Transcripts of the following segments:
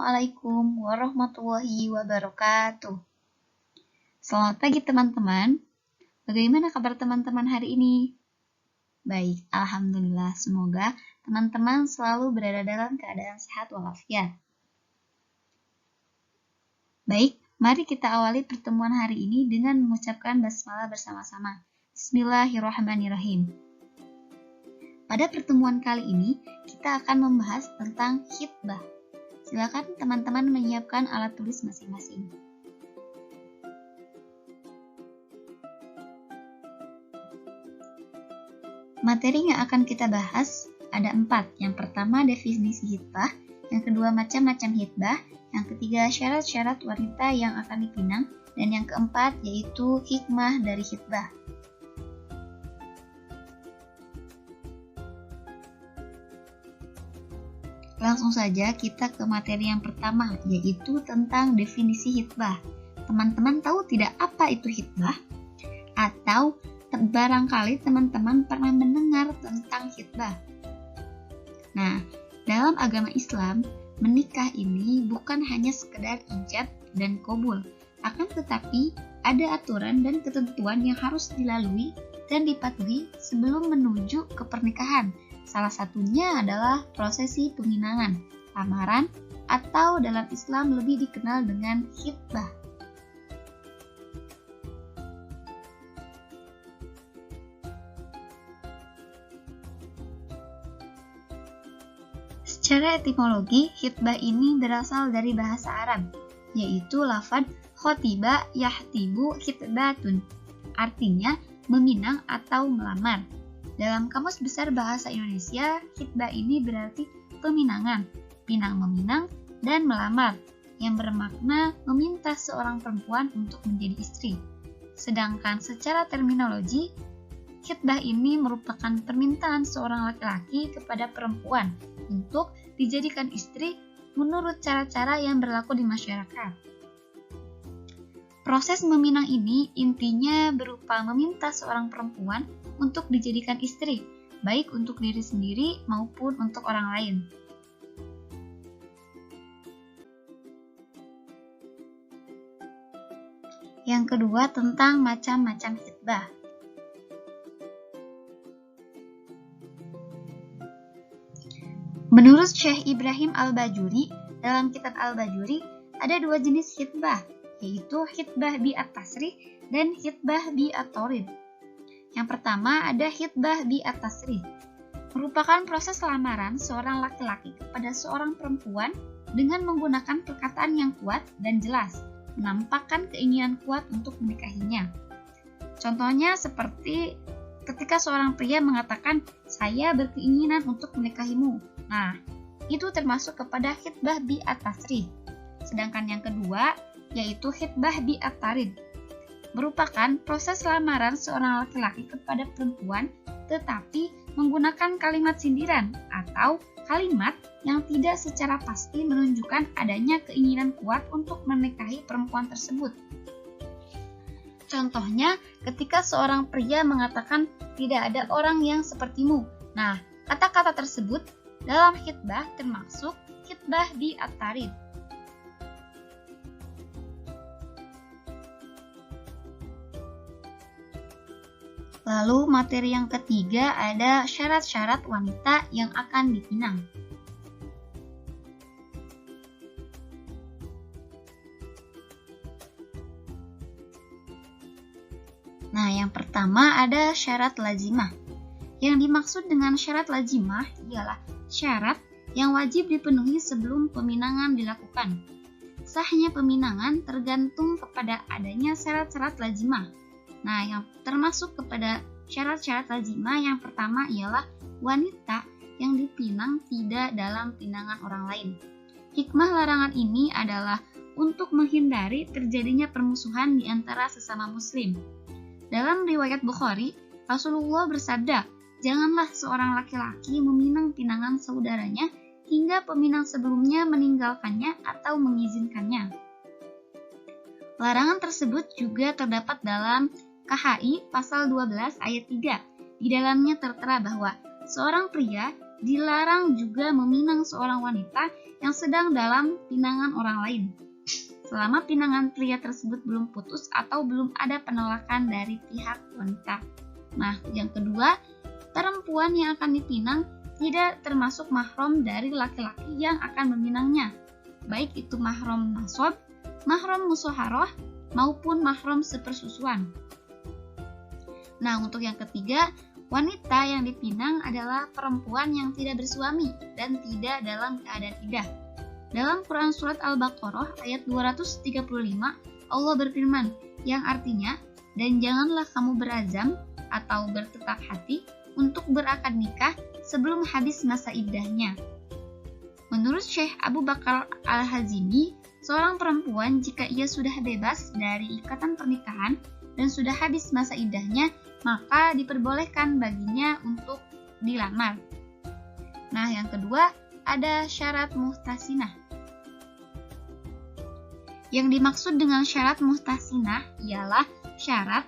Assalamualaikum warahmatullahi wabarakatuh. Selamat pagi teman-teman. Bagaimana kabar teman-teman hari ini? Baik, alhamdulillah. Semoga teman-teman selalu berada dalam keadaan sehat walafiat. Baik, mari kita awali pertemuan hari ini dengan mengucapkan basmalah bersama-sama. Bismillahirrahmanirrahim. Pada pertemuan kali ini, kita akan membahas tentang khitbah. Silakan teman-teman menyiapkan alat tulis masing-masing. Materi yang akan kita bahas ada 4. Yang pertama, definisi khitbah. Yang kedua, macam-macam khitbah. Yang ketiga, syarat-syarat wanita yang akan dipinang. Dan yang keempat, yaitu hikmah dari khitbah. Langsung saja kita ke materi yang pertama, yaitu tentang definisi khitbah. Teman-teman tahu tidak apa itu khitbah? Atau barangkali teman-teman pernah mendengar tentang khitbah. Nah, dalam agama Islam, menikah ini bukan hanya sekedar ijab dan qabul, akan tetapi ada aturan dan ketentuan yang harus dilalui dan dipatuhi sebelum menuju ke pernikahan. Salah satunya adalah prosesi peminangan, lamaran, atau dalam Islam lebih dikenal dengan khitbah. Secara etimologi, khitbah ini berasal dari bahasa Arab, yaitu lafaz khotiba yahtibu khitbatun, artinya meminang atau melamar. Dalam Kamus Besar Bahasa Indonesia, khitbah ini berarti peminangan, pinang-meminang, dan melamar, yang bermakna meminta seorang perempuan untuk menjadi istri. Sedangkan secara terminologi, khitbah ini merupakan permintaan seorang laki-laki kepada perempuan untuk dijadikan istri menurut cara-cara yang berlaku di masyarakat. Proses meminang ini intinya berupa meminta seorang perempuan untuk dijadikan istri, baik untuk diri sendiri maupun untuk orang lain. Yang kedua, tentang macam-macam khitbah. Menurut Syekh Ibrahim Al-Bajuri, dalam kitab Al-Bajuri, ada 2 jenis khitbah, yaitu khitbah bi at-tasrih dan khitbah bi at-tarid. Yang pertama ada khitbah bi at-tasrih, merupakan proses lamaran seorang laki-laki kepada seorang perempuan dengan menggunakan perkataan yang kuat dan jelas, menampakkan keinginan kuat untuk menikahinya. Contohnya seperti ketika seorang pria mengatakan, "Saya berkeinginan untuk menikahimu." Nah, itu termasuk kepada khitbah bi at-tasrih. Sedangkan yang kedua, yaitu khitbah bi at-tarid, merupakan proses lamaran seorang laki-laki kepada perempuan tetapi menggunakan kalimat sindiran atau kalimat yang tidak secara pasti menunjukkan adanya keinginan kuat untuk menikahi perempuan tersebut. Contohnya, ketika seorang pria mengatakan tidak ada orang yang sepertimu. Nah, kata-kata tersebut dalam khitbah termasuk khitbah bi at-tarid. Lalu materi yang ketiga ada syarat-syarat wanita yang akan dipinang. Nah, yang pertama ada syarat lazimah. Yang dimaksud dengan syarat lazimah ialah syarat yang wajib dipenuhi sebelum peminangan dilakukan. Sahnya peminangan tergantung kepada adanya syarat-syarat lazimah. Nah, yang termasuk kepada syarat-syarat lazimah yang pertama ialah wanita yang dipinang tidak dalam pinangan orang lain. Hikmah larangan ini adalah untuk menghindari terjadinya permusuhan di antara sesama muslim. Dalam riwayat Bukhari, Rasulullah bersabda, "Janganlah seorang laki-laki meminang pinangan saudaranya hingga peminang sebelumnya meninggalkannya atau mengizinkannya." Larangan tersebut juga terdapat dalam KHI pasal 12 ayat 3. Di dalamnya tertera bahwa seorang pria dilarang juga meminang seorang wanita yang sedang dalam pinangan orang lain, selama pinangan pria tersebut belum putus atau belum ada penolakan dari pihak wanita. Nah, yang kedua, perempuan yang akan dipinang tidak termasuk mahram dari laki-laki yang akan meminangnya, baik itu mahram nasab, mahram musyawarah, maupun mahram sepersusuan. Nah, untuk yang ketiga, wanita yang dipinang adalah perempuan yang tidak bersuami dan tidak dalam keadaan iddah. Dalam Quran Surat Al-Baqarah ayat 235, Allah berfirman, yang artinya, dan janganlah kamu berazam atau bertetap hati untuk berakad nikah sebelum habis masa iddahnya. Menurut Syekh Abu Bakar Al-Hazimi, seorang perempuan jika ia sudah bebas dari ikatan pernikahan dan sudah habis masa iddahnya, maka diperbolehkan baginya untuk dilamar. Nah, yang kedua ada syarat muhtasinah. Yang dimaksud dengan syarat muhtasinah ialah syarat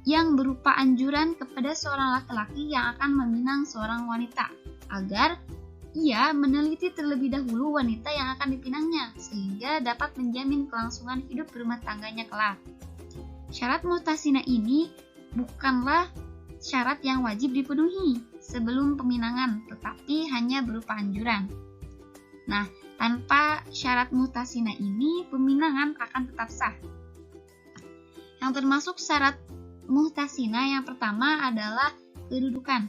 yang berupa anjuran kepada seorang laki-laki yang akan meminang seorang wanita agar ia meneliti terlebih dahulu wanita yang akan dipinangnya sehingga dapat menjamin kelangsungan hidup berumah tangganya kelak. Syarat muhtasinah ini bukanlah syarat yang wajib dipenuhi sebelum peminangan, tetapi hanya berupa anjuran. Nah, tanpa syarat muhtasinah ini, peminangan akan tetap sah. Yang termasuk syarat muhtasinah yang pertama adalah kedudukan.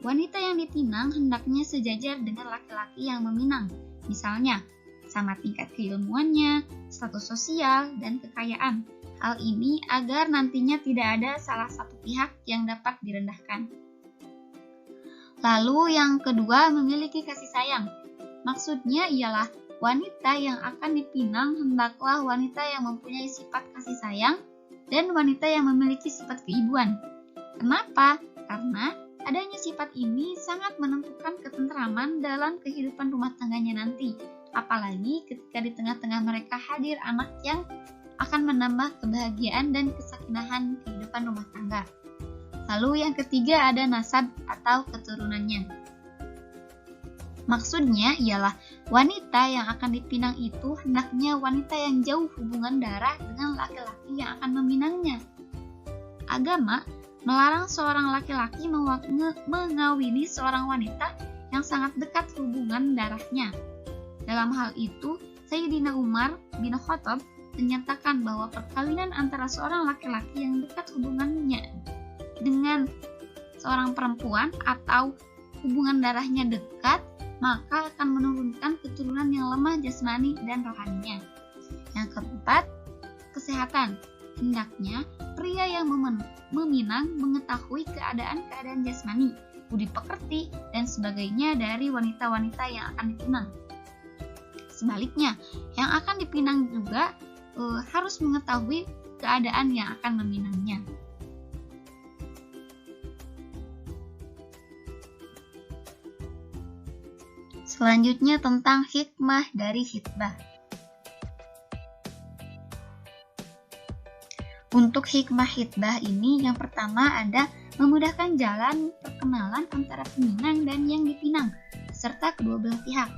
Wanita yang dipinang hendaknya sejajar dengan laki-laki yang meminang, misalnya sama tingkat keilmuannya, status sosial, dan kekayaan. Hal ini agar nantinya tidak ada salah satu pihak yang dapat direndahkan. Lalu yang kedua, memiliki kasih sayang. Maksudnya ialah wanita yang akan dipinang hendaklah wanita yang mempunyai sifat kasih sayang dan wanita yang memiliki sifat keibuan. Kenapa? Karena adanya sifat ini sangat menentukan ketentraman dalam kehidupan rumah tangganya nanti. Apalagi ketika di tengah-tengah mereka hadir anak yang akan menambah kebahagiaan dan kesakinahan kehidupan rumah tangga. Lalu yang ketiga ada nasab atau keturunannya. Maksudnya ialah wanita yang akan dipinang itu hendaknya wanita yang jauh hubungan darah dengan laki-laki yang akan meminangnya. Agama melarang seorang laki-laki mengawini seorang wanita yang sangat dekat hubungan darahnya. Dalam hal itu, Sayyidina Umar bin Khattab menyatakan bahwa perkawinan antara seorang laki-laki yang dekat hubungannya dengan seorang perempuan atau hubungan darahnya dekat, maka akan menurunkan keturunan yang lemah jasmani dan rohaninya. Yang keempat, kesehatan. Hendaknya pria yang meminang mengetahui keadaan-keadaan jasmani, budi pekerti, dan sebagainya dari wanita-wanita yang akan dipinang. Sebaliknya, yang akan dipinang juga harus mengetahui keadaan yang akan meminangnya. Selanjutnya tentang hikmah dari khitbah. Untuk hikmah khitbah ini yang pertama ada memudahkan jalan perkenalan antara peminang dan yang dipinang, serta kedua belah pihak.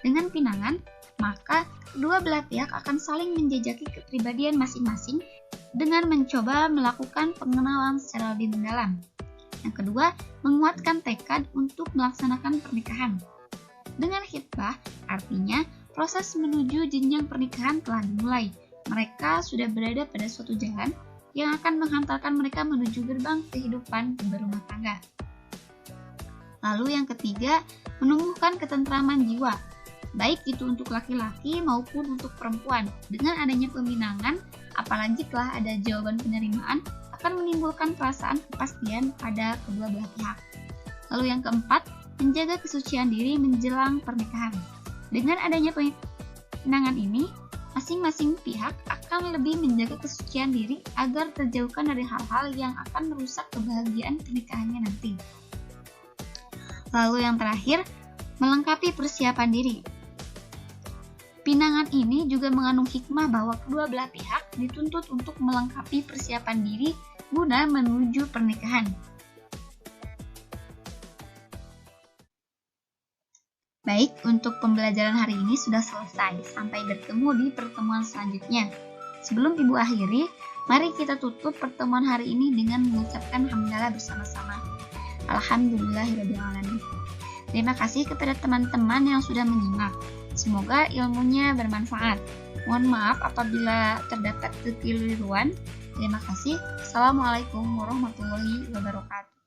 Dengan pinangan, maka kedua belah pihak akan saling menjajaki kepribadian masing-masing dengan mencoba melakukan pengenalan secara lebih mendalam. Yang kedua, menguatkan tekad untuk melaksanakan pernikahan. Dengan khitbah, artinya proses menuju jenjang pernikahan telah dimulai. Mereka sudah berada pada suatu jalan yang akan menghantarkan mereka menuju gerbang kehidupan berumah tangga. Lalu yang ketiga, menumbuhkan ketentraman jiwa, baik itu untuk laki-laki maupun untuk perempuan. Dengan adanya peminangan, apalagi telah ada jawaban penerimaan, akan menimbulkan perasaan kepastian pada kedua belah pihak. Lalu yang keempat, menjaga kesucian diri menjelang pernikahan. Dengan adanya pinangan ini, masing-masing pihak akan lebih menjaga kesucian diri agar terjauhkan dari hal-hal yang akan merusak kebahagiaan pernikahannya nanti. Lalu yang terakhir, melengkapi persiapan diri. Pinangan ini juga mengandung hikmah bahwa kedua belah pihak dituntut untuk melengkapi persiapan diri guna menuju pernikahan. Baik, untuk pembelajaran hari ini sudah selesai. Sampai bertemu di pertemuan selanjutnya. Sebelum Ibu akhiri, mari kita tutup pertemuan hari ini dengan mengucapkan hamdalah bersama-sama. Alhamdulillahirrahmanirrahim. Terima kasih kepada teman-teman yang sudah menyimak. Semoga ilmunya bermanfaat. Mohon maaf apabila terdapat kekeliruan. Terima kasih. Assalamualaikum warahmatullahi wabarakatuh.